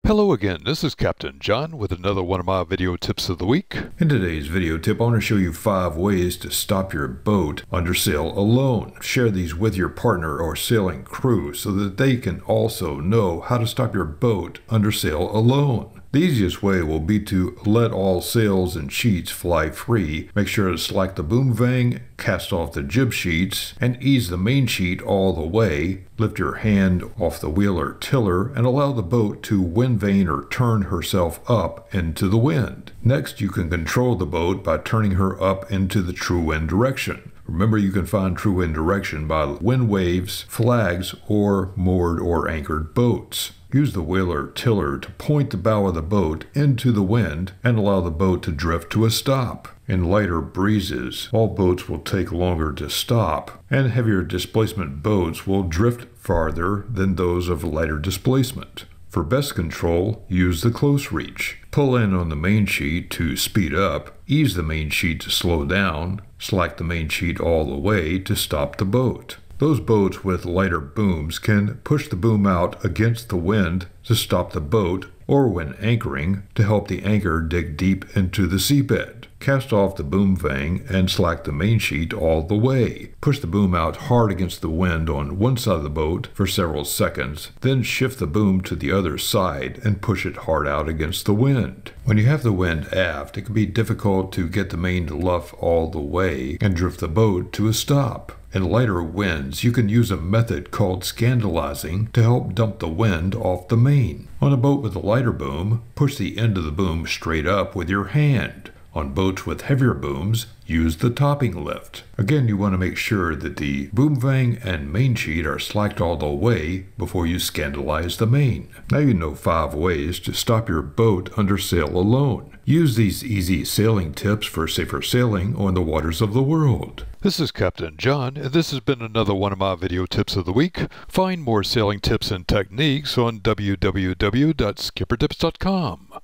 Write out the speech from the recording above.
Hello again, this is Captain John with another one of my video tips of the week. In today's video tip, I want to show you 5 ways to stop your boat under sail alone. Share these with your partner or sailing crew so that they can also know how to stop your boat under sail alone. The easiest way will be to let all sails and sheets fly free. Make sure to slack the boom vang, cast off the jib sheets, and ease the main sheet all the way. Lift your hand off the wheel or tiller and allow the boat to wind vane or turn herself up into the wind. Next, you can control the boat by turning her up into the true wind direction. Remember, you can find true wind direction by wind waves, flags, or moored or anchored boats. Use the wheel or tiller to point the bow of the boat into the wind and allow the boat to drift to a stop. In lighter breezes, all boats will take longer to stop, and heavier displacement boats will drift farther than those of lighter displacement. For best control, use the close reach. Pull in on the main sheet to speed up, ease the main sheet to slow down, slack the main sheet all the way to stop the boat. Those boats with lighter booms can push the boom out against the wind to stop the boat, or when anchoring, to help the anchor dig deep into the seabed. Cast off the boom vang and slack the main sheet all the way. Push the boom out hard against the wind on one side of the boat for several seconds, then shift the boom to the other side and push it hard out against the wind. When you have the wind aft, it can be difficult to get the main to luff all the way and drift the boat to a stop. In lighter winds, you can use a method called scandalizing to help dump the wind off the main. On a boat with a lighter boom, push the end of the boom straight up with your hand. On boats with heavier booms, use the topping lift. Again, you want to make sure that the boom vang and main sheet are slacked all the way before you scandalize the main. Now you know 5 ways to stop your boat under sail alone. Use these easy sailing tips for safer sailing on the waters of the world. This is Captain John, and this has been another one of my video tips of the week. Find more sailing tips and techniques on www.skippertips.com.